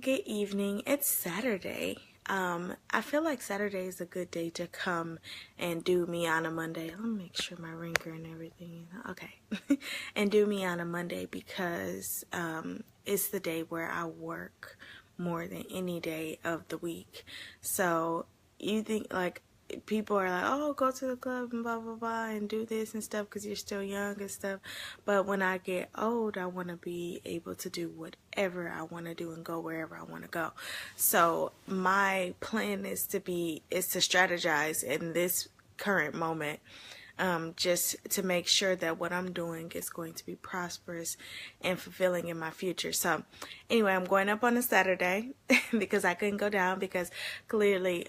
Good evening. It's Saturday. I feel like Saturday is a good day to come and do me on a Monday. Let me make sure my ringer and everything. Okay. And do me on a Monday because it's the day where I work more than any day of the week. So you think like people are like, oh, go to the club and blah blah blah and do this and stuff because you're still young and stuff. But when I get old, I want to be able to do whatever I want to do and go wherever I want to go. So my plan is to strategize in this current moment, just to make sure that what I'm doing is going to be prosperous and fulfilling in my future. So anyway, I'm going up on a Saturday because I couldn't go down because clearly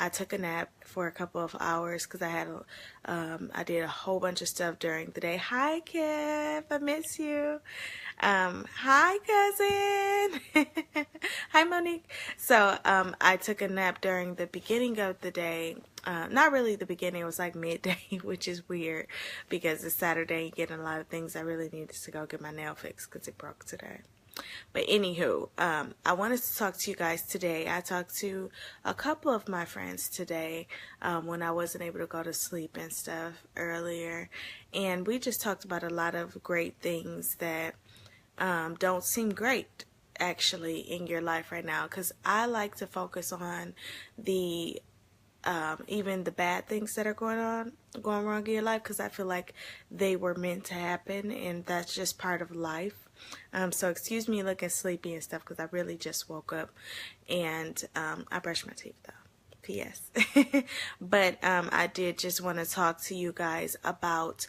I took a nap for a couple of hours because I did a whole bunch of stuff during the day. Hi, Kev. I miss you. Hi, cousin. Hi, Monique. So I took a nap during the beginning of the day. Not really the beginning, it was like midday, which is weird because it's Saturday and getting a lot of things. I really needed to go get my nail fixed because it broke today. But anywho, I wanted to talk to you guys today. I talked to a couple of my friends today when I wasn't able to go to sleep and stuff earlier. And we just talked about a lot of great things that don't seem great actually in your life right now, because I like to focus on the even the bad things that are going wrong in your life, because I feel like they were meant to happen and that's just part of life. So excuse me looking sleepy and stuff because I really just woke up and I brushed my teeth though. P.S. But I did just want to talk to you guys about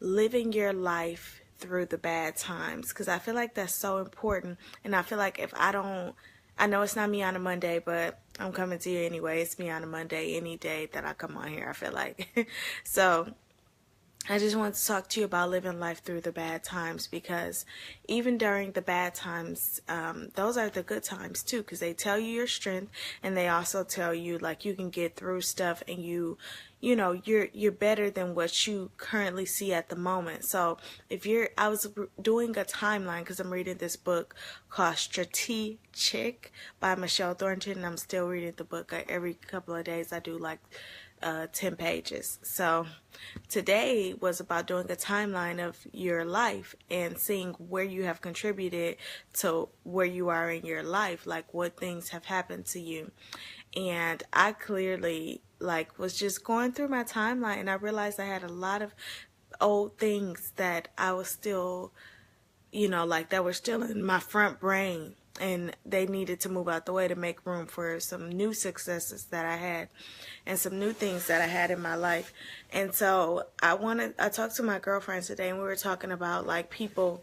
living your life through the bad times, because I feel like that's so important. And I feel like if I know it's not me on a Monday, but I'm coming to you anyway. It's me on a Monday any day that I come on here, I feel like. So I just want to talk to you about living life through the bad times, because even during the bad times, those are the good times too, because they tell you your strength and they also tell you like you can get through stuff and you're better than what you currently see at the moment. So I was doing a timeline because I'm reading this book called Strategic by Michelle Thornton, and I'm still reading the book. Every couple of days I do like 10 pages. So today was about doing a timeline of your life and seeing where you have contributed to where you are in your life, like what things have happened to you. And I clearly was just going through my timeline and I realized I had a lot of old things that I was still, that were still in my front brain, and they needed to move out the way to make room for some new successes that I had and some new things that I had in my life. And so I talked to my girlfriend today and we were talking about like people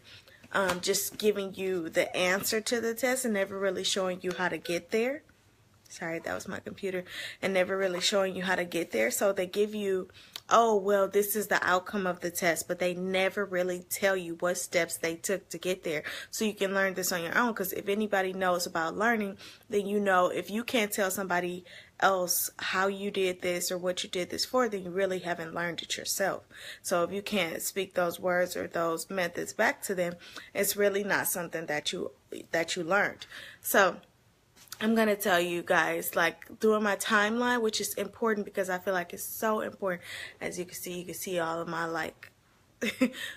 just giving you the answer to the test and never really showing you how to get there. Sorry, that was my computer. And never really showing you how to get there. So they give you, oh, well, this is the outcome of the test, but they never really tell you what steps they took to get there. So you can learn this on your own, because if anybody knows about learning, then if you can't tell somebody else how you did this or what you did this for, then you really haven't learned it yourself. So if you can't speak those words or those methods back to them, it's really not something that you learned. So I'm going to tell you guys, doing my timeline, which is important because I feel like it's so important. As you can see all of my,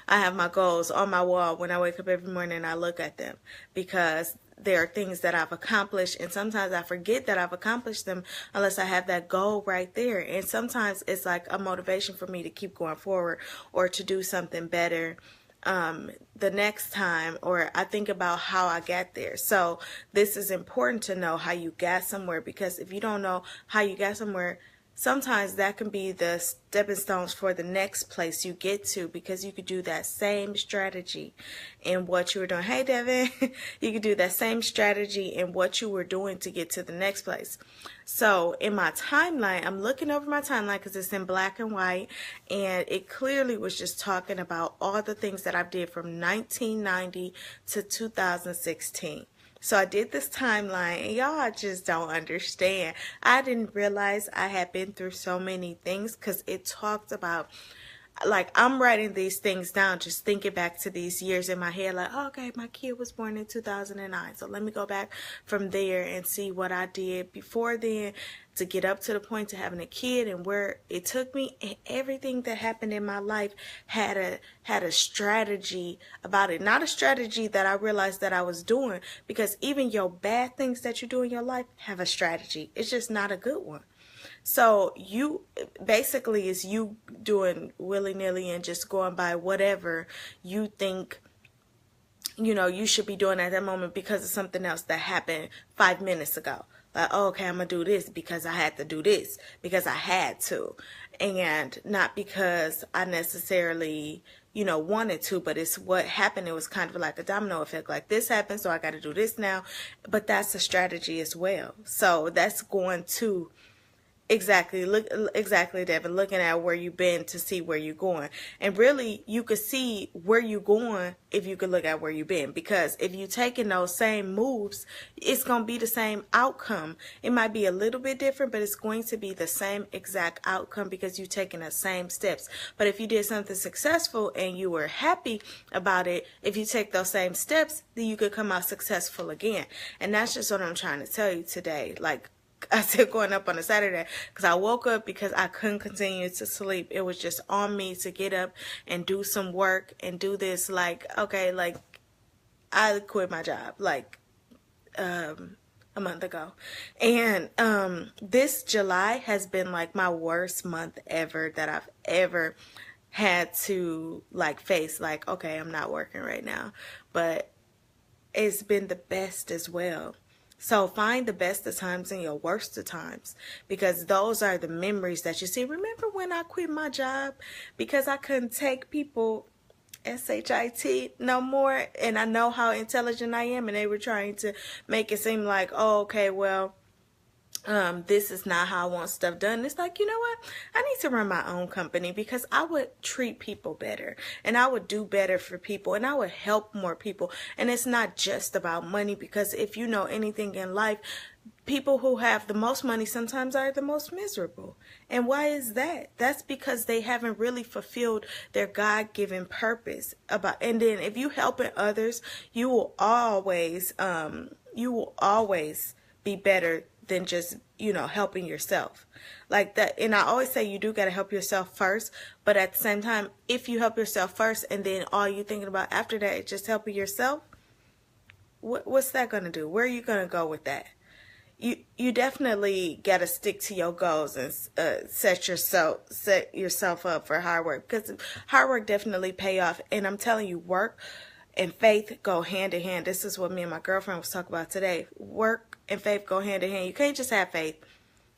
I have my goals on my wall when I wake up every morning and I look at them, because there are things that I've accomplished and sometimes I forget that I've accomplished them unless I have that goal right there. And sometimes it's like a motivation for me to keep going forward or to do something better the next time, or I think about how I got there. So this is important to know how you got somewhere, because if you don't know how you got somewhere, sometimes that can be the stepping stones for the next place you get to, because you could do that same strategy in what you were doing. Hey, Devin, you could do that same strategy in what you were doing to get to the next place. So in my timeline, I'm looking over my timeline because it's in black and white, and it clearly was just talking about all the things that I did from 1990 to 2016. So I did this timeline, and y'all just don't understand. I didn't realize I had been through so many things, because it talked about like I'm writing these things down, just thinking back to these years in my head, like, oh, okay, my kid was born in 2009, so let me go back from there and see what I did before then to get up to the point to having a kid and where it took me. And everything that happened in my life had a strategy about it, not a strategy that I realized that I was doing, because even your bad things that you do in your life have a strategy. It's just not a good one. So you basically is you doing willy-nilly and just going by whatever you think, you know, you should be doing at that moment because of something else that happened 5 minutes ago. Like, oh, okay, I'm going to do this because I had to do this, because I had to, and not because I necessarily, you know, wanted to, but it's what happened. It was kind of like a domino effect. Like, this happened, so I got to do this now. But that's a strategy as well. So that's going to exactly, Devin, looking at where you've been to see where you're going. And really, you could see where you're going if you could look at where you've been. Because if you're taking those same moves, it's going to be the same outcome. It might be a little bit different, but it's going to be the same exact outcome because you're taking the same steps. But if you did something successful and you were happy about it, if you take those same steps, then you could come out successful again. And that's just what I'm trying to tell you today. Like I said, going up on a Saturday, because I woke up because I couldn't continue to sleep. It was just on me to get up and do some work and do this. Like, okay, like I quit my job like a month ago, and this July has been like my worst month ever that I've ever had to like face. Like, okay, I'm not working right now, but it's been the best as well. So find the best of times and your worst of times, because those are the memories that you see. Remember when I quit my job because I couldn't take people SHIT no more, and I know how intelligent I am, and they were trying to make it seem like, oh, okay, well, this is not how I want stuff done. It's like, you know what? I need to run my own company because I would treat people better and I would do better for people and I would help more people. And it's not just about money, because if you know anything in life, people who have the most money sometimes are the most miserable. And why is that? That's because they haven't really fulfilled their God-given purpose and then if you helping others, you will always be better than just, you know, helping yourself like that. And I always say you do got to help yourself first, but at the same time, if you help yourself first and then all you thinking about after that is just helping yourself, what's that going to do? Where are you going to go with that? You definitely got to stick to your goals and set yourself up for hard work, because hard work definitely pay off. And I'm telling you, work and faith go hand in hand. This is what me and my girlfriend was talking about today. Work and faith go hand in hand. You can't just have faith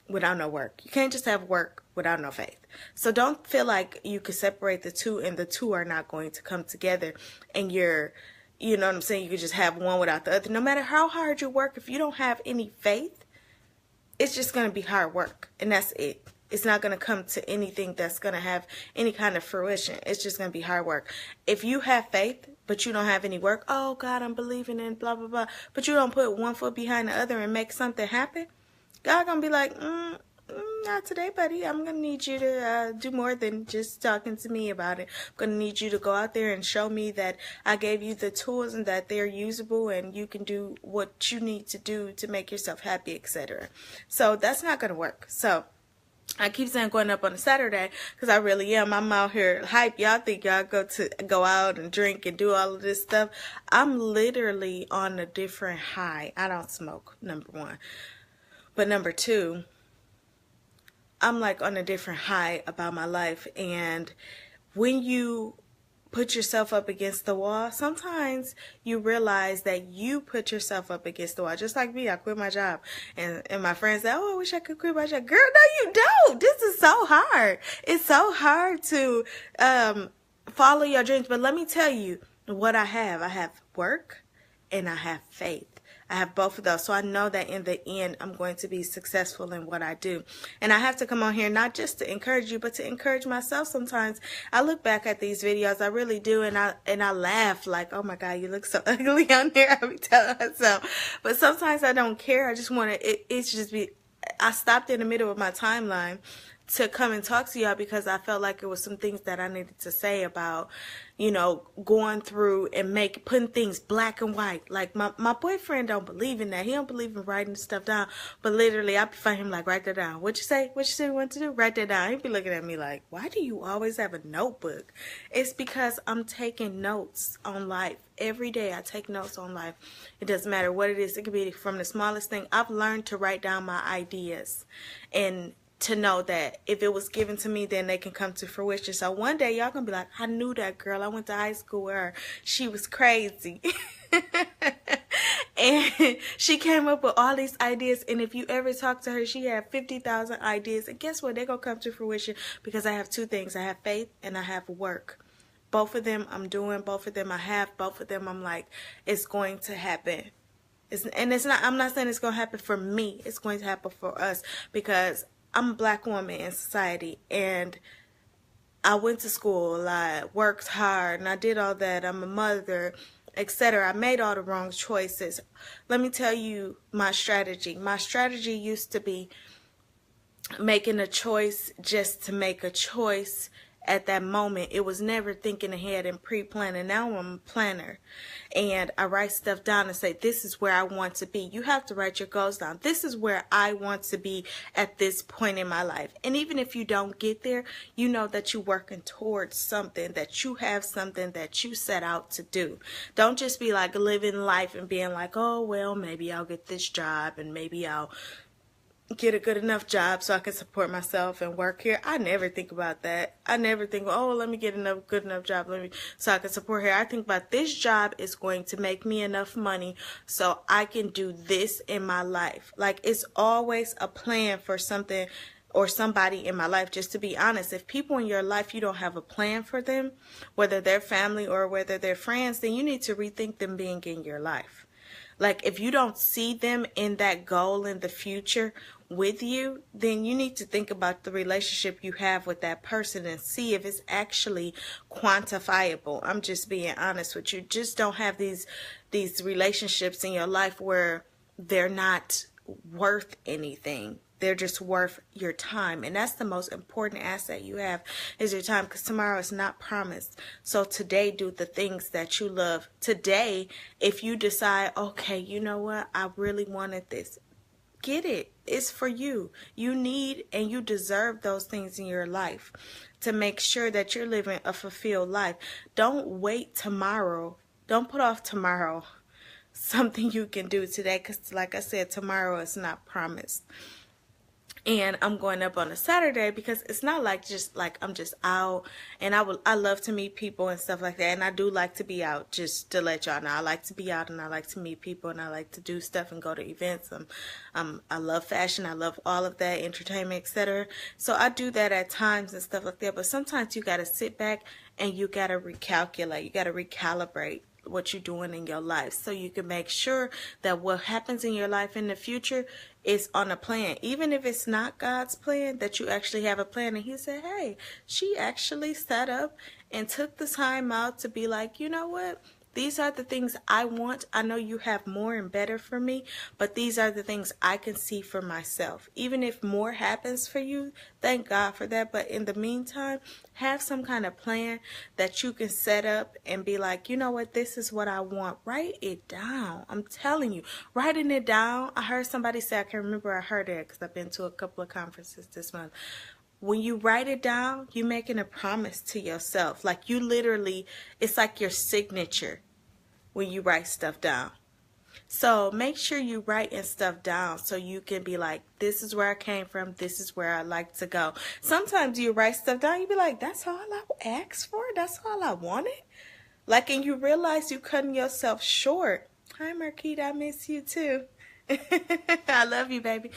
without no work. You can't just have work without no faith. So don't feel like you could separate the two and the two are not going to come together and you know what I'm saying, you could just have one without the other. No matter how hard you work, if you don't have any faith, it's just going to be hard work. And that's it. It's not going to come to anything that's going to have any kind of fruition. It's just going to be hard work. If you have faith, but you don't have any work, oh, God, I'm believing in blah, blah, blah, but you don't put one foot behind the other and make something happen, God going to be like, not today, buddy. I'm going to need you to do more than just talking to me about it. I'm going to need you to go out there and show me that I gave you the tools and that they're usable and you can do what you need to do to make yourself happy, etc. So that's not going to work. So I keep saying going up on a Saturday because I really am. I'm out here hype. Y'all think y'all go out and drink and do all of this stuff. I'm literally on a different high. I don't smoke, number one. But number two, I'm like on a different high about my life. And when you put yourself up against the wall, sometimes you realize that you put yourself up against the wall. Just like me, I quit my job. And my friends say, oh, I wish I could quit my job. Girl, no, you don't. This is so hard. It's so hard to follow your dreams. But let me tell you what I have. I have work and I have faith. I have both of those. So I know that in the end, I'm going to be successful in what I do. And I have to come on here not just to encourage you, but to encourage myself sometimes. I look back at these videos, I really do, and I laugh like, oh my God, you look so ugly on there. I be telling myself. But sometimes I don't care. I just want to, I stopped in the middle of my timeline to come and talk to y'all because I felt like it was some things that I needed to say about, you know, going through and putting things black and white. Like my boyfriend don't believe in that. He don't believe in writing stuff down. But literally I find him like, write that down. What you say? What you say you want to do? Write that down. He'd be looking at me like, why do you always have a notebook? It's because I'm taking notes on life. Every day I take notes on life. It doesn't matter what it is. It could be from the smallest thing. I've learned to write down my ideas and to know that if it was given to me, then they can come to fruition. So one day y'all gonna be like, I knew that girl. I went to high school with her. She was crazy. And she came up with all these ideas. And if you ever talk to her, she had 50,000 ideas. And guess what? They're gonna come to fruition because I have two things. I have faith and I have work. Both of them I'm doing. Both of them I have. Both of them I'm like, it's going to happen. I'm not saying it's going to happen for me. It's going to happen for us because I'm a black woman in society, and I went to school, I worked hard, and I did all that. I'm a mother, etc. I made all the wrong choices. Let me tell you my strategy. My strategy used to be making a choice just to make a choice at that moment. It was never thinking ahead and pre-planning. Now I'm a planner, and I write stuff down and say, this is where I want to be. You have to write your goals down. This is where I want to be at this point in my life. And even if you don't get there, you know that you're working towards something, that you have something that you set out to do. Don't just be like living life and being like, oh, well, maybe I'll get this job and maybe I'll get a good enough job so I can support myself and work here. I never think about that. I never think, oh, let me get a good enough job so I can support here. I think about this job is going to make me enough money so I can do this in my life. Like, it's always a plan for something or somebody in my life. Just to be honest, if people in your life, you don't have a plan for them, whether they're family or whether they're friends, then you need to rethink them being in your life. Like, if you don't see them in that goal in the future with you, then you need to think about the relationship you have with that person and see if it's actually quantifiable. I'm just being honest with you. Just don't have these relationships in your life where they're not worth anything. They're just worth your time. And that's the most important asset you have, is your time, because tomorrow is not promised. So today, do the things that you love. Today, if you decide, okay, you know what, I really wanted this, get it. It's for you. You need and you deserve those things in your life to make sure that you're living a fulfilled life. Don't wait tomorrow. Don't put off tomorrow something you can do today, because like I said, tomorrow is not promised. And I'm going up on a Saturday because it's not like just like I'm just out, and I love to meet people and stuff like that, and I do like to be out, just to let y'all know. I like to be out and I like to meet people and I like to do stuff and go to events. I love fashion, I love all of that, entertainment, etc. So I do that at times and stuff like that, but sometimes you got to sit back and you got to recalculate, you got to recalibrate what you're doing in your life so you can make sure that what happens in your life in the future is on a plan. Even if it's not God's plan, that you actually have a plan. And he said, hey, she actually sat up and took the time out to be like, you know what? These are the things I want. I know you have more and better for me, but these are the things I can see for myself. Even if more happens for you, thank God for that. But in the meantime, have some kind of plan that you can set up and be like, you know what, this is what I want. Write it down. I'm telling you, writing it down. I heard somebody say, I can't remember, I heard it because I've been to a couple of conferences this month. When you write it down, you're making a promise to yourself. Like, you literally, it's like your signature when you write stuff down. So make sure you writing stuff down so you can be like, this is where I came from. This is where I like to go. Sometimes you write stuff down, you be like, that's all I asked for? That's all I wanted? Like, and you realize you cutting yourself short. Hi, Marquita, I miss you too. I love you, baby.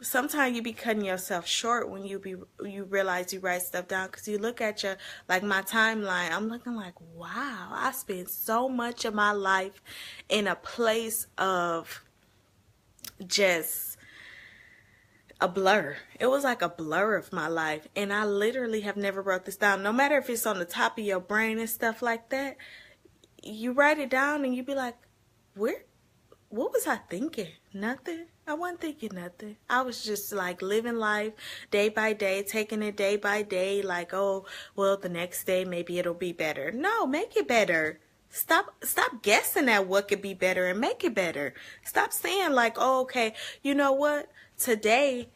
Sometimes you be cutting yourself short when you realize you write stuff down, because you look at your, like my timeline, I'm looking like, wow, I spent so much of my life in a place of just a blur. It was like a blur of my life, and I literally have never wrote this down. No matter if it's on the top of your brain and stuff like that, you write it down and you be like, what was I thinking? Nothing. I wasn't thinking nothing. I was just like living life day by day, taking it day by day, like, oh, well, the next day maybe it'll be better. No, make it better. Stop guessing at what could be better and make it better. Stop saying like, oh, okay, you know what? Today,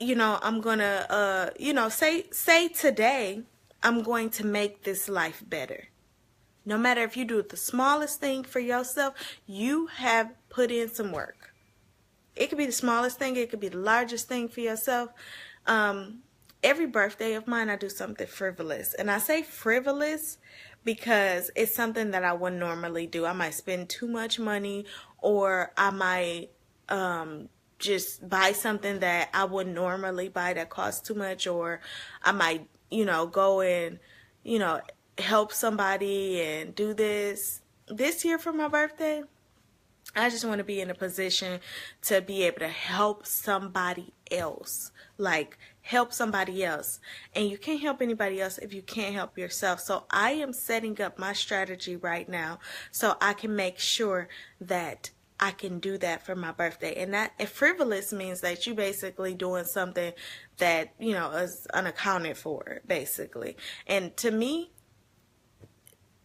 I'm gonna say today I'm going to make this life better. No matter if you do the smallest thing for yourself, you have put in some work. It could be the smallest thing. It could be the largest thing for yourself. Every birthday of mine, I do something frivolous. And I say frivolous because it's something that I wouldn't normally do. I might spend too much money, or I might just buy something that I wouldn't normally buy that costs too much, or I might, go and, help somebody and do this. This year for my birthday, I just want to be in a position to be able to help somebody else. Like, help somebody else. And you can't help anybody else if you can't help yourself. So I am setting up my strategy right now so I can make sure that I can do that for my birthday. And that, if frivolous means that you basically doing something that, is unaccounted for, basically. And to me,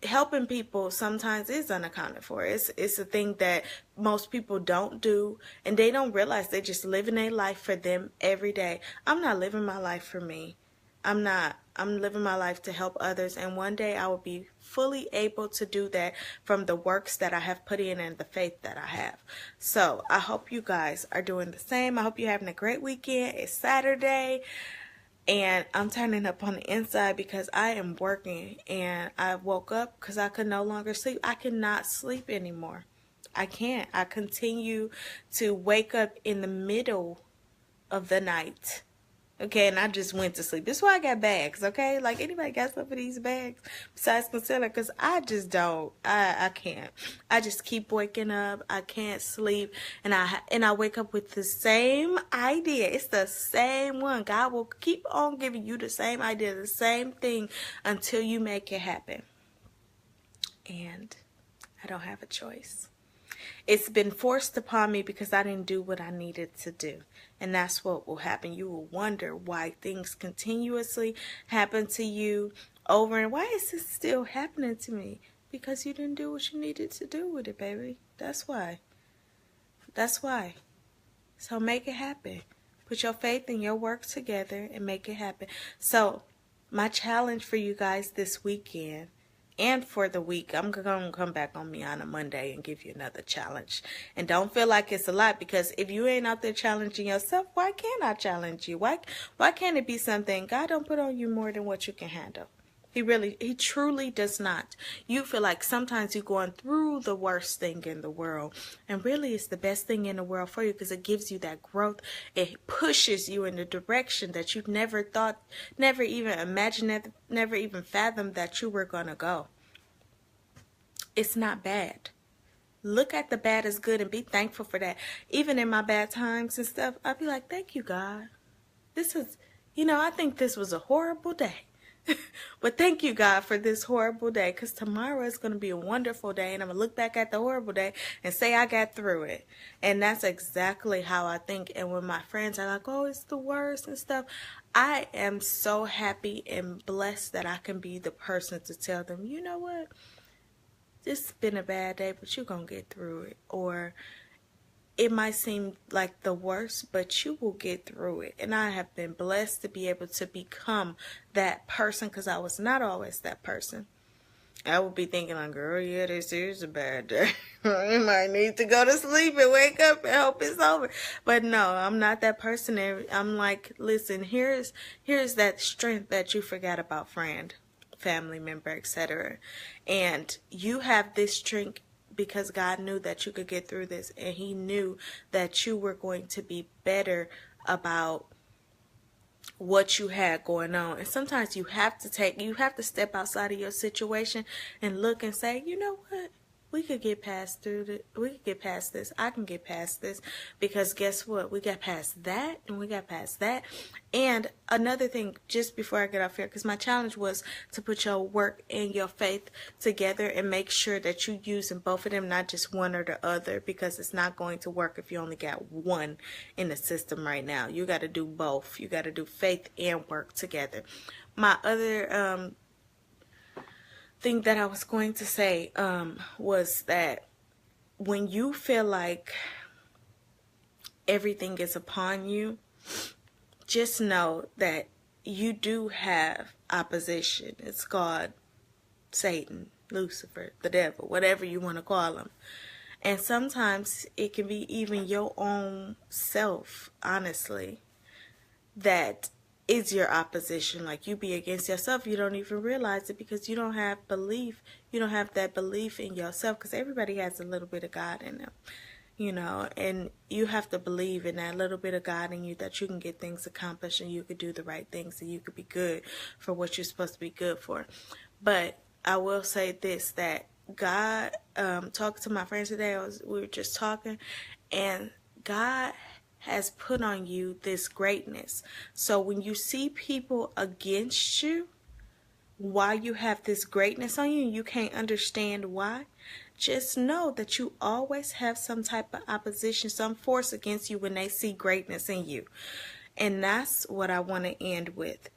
helping people sometimes is unaccounted for. It's a thing that most people don't do, and they don't realize they're just living their life for them every day. I'm not living my life for me. I'm living my life to help others, and one day I will be fully able to do that from the works that I have put in and the faith that I have. So I hope you guys are doing the same. I hope you're having a great weekend. It's Saturday. And I'm turning up on the inside because I am working, and I woke up because I could no longer sleep. I cannot sleep anymore. I can't. I continue to wake up in the middle of the night. Okay, and I just went to sleep. This is why I got bags, okay? Like, anybody got some of these bags besides concealer? Because I just don't. I can't. I just keep waking up. I can't sleep. And I wake up with the same idea. It's the same one. God will keep on giving you the same idea, the same thing, until you make it happen. And I don't have a choice. It's been forced upon me because I didn't do what I needed to do. And that's what will happen. You will wonder why things continuously happen to you over, and why is this still happening to me? Because you didn't do what you needed to do with it, baby. That's why. That's why. So make it happen. Put your faith and your work together and make it happen. So my challenge for you guys this weekend and for the week, I'm going to come back on MejuanaMonday and give you another challenge. And don't feel like it's a lot, because if you ain't out there challenging yourself, why can't I challenge you? Why can't it be something? God don't put on you more than what you can handle. He truly does not. You feel like sometimes you're going through the worst thing in the world, and really it's the best thing in the world for you, because it gives you that growth. It pushes you in the direction that you never thought, never even imagined, never even fathomed that you were going to go. It's not bad. Look at the bad as good and be thankful for that. Even in my bad times and stuff, I'll be like, thank you, God. This is, I think this was a horrible day. But thank you, God, for this horrible day, because tomorrow is going to be a wonderful day, and I'm going to look back at the horrible day and say I got through it. And that's exactly how I think. And when my friends are like, oh, it's the worst and stuff, I am so happy and blessed that I can be the person to tell them, you know what? This has been a bad day, but you're going to get through it. Or it might seem like the worst, but you will get through it. And I have been blessed to be able to become that person, because I was not always that person. I would be thinking like, girl, yeah, this is a bad day. You might need to go to sleep and wake up and hope it's over. But no, I'm not that person. I'm like, listen, here's that strength that you forgot about, friend, family member, etc. And you have this strength because God knew that you could get through this, and He knew that you were going to be better about what you had going on. And sometimes you have to step outside of your situation and look and say, you know what? we could get past we could get past this. I can get past this, because guess what? We got past that, and we got past that. And another thing, just before I get off here, because my challenge was to put your work and your faith together and make sure that you're using both of them, not just one or the other, because it's not going to work if you only got one in the system right now. You got to do both. You got to do faith and work together. My other thing that I was going to say was that when you feel like everything is upon you, just know that you do have opposition. It's called Satan, Lucifer, the devil, whatever you want to call him. And sometimes it can be even your own self, honestly, that is your opposition. Like, you be against yourself, you don't even realize it, because you don't have belief. You don't have that belief in yourself, because everybody has a little bit of God in them, you know, and you have to believe in that little bit of God in you, that you can get things accomplished and you could do the right things and you could be good for what you're supposed to be good for. But I will say this, that God, talking to my friends today, we were just talking, and God has put on you this greatness. So when you see people against you, why you have this greatness on you and you can't understand why, just know that you always have some type of opposition, some force against you when they see greatness in you. And that's what I want to end with.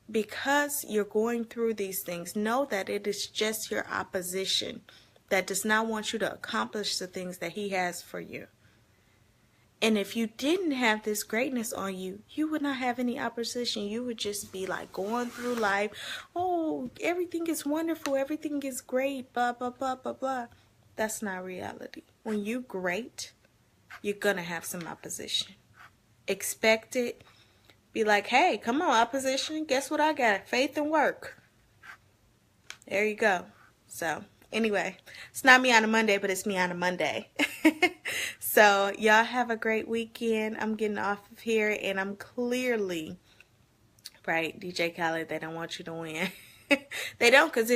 Because you're going through these things, know that it is just your opposition that does not want you to accomplish the things that He has for you. And if you didn't have this greatness on you, you would not have any opposition. You would just be like going through life. Oh, everything is wonderful. Everything is great. Blah, blah, blah, blah, blah. That's not reality. When you're great, you're going to have some opposition. Expect it. Be like, hey, come on, opposition. Guess what I got? Faith and work. There you go. So, anyway, it's not me on a Monday, but it's me on a Monday. So, y'all have a great weekend. I'm getting off of here, and I'm clearly, right, DJ Khaled, they don't want you to win. They don't, because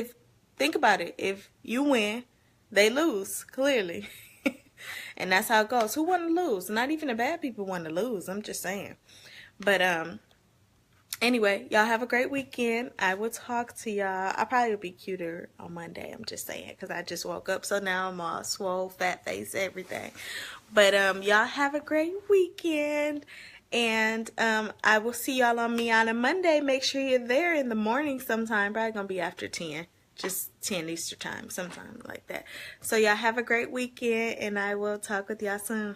think about it, if you win, they lose, clearly. And that's how it goes. Who want to lose? Not even the bad people want to lose. I'm just saying. But, anyway, y'all have a great weekend. I will talk to y'all. I probably will be cuter on Monday. I'm just saying, because I just woke up. So now I'm all swole, fat face, everything. But y'all have a great weekend. And I will see y'all on MejuanaMonday. Make sure you're there in the morning sometime. Probably going to be after 10. Just 10 Easter time, sometime like that. So y'all have a great weekend. And I will talk with y'all soon.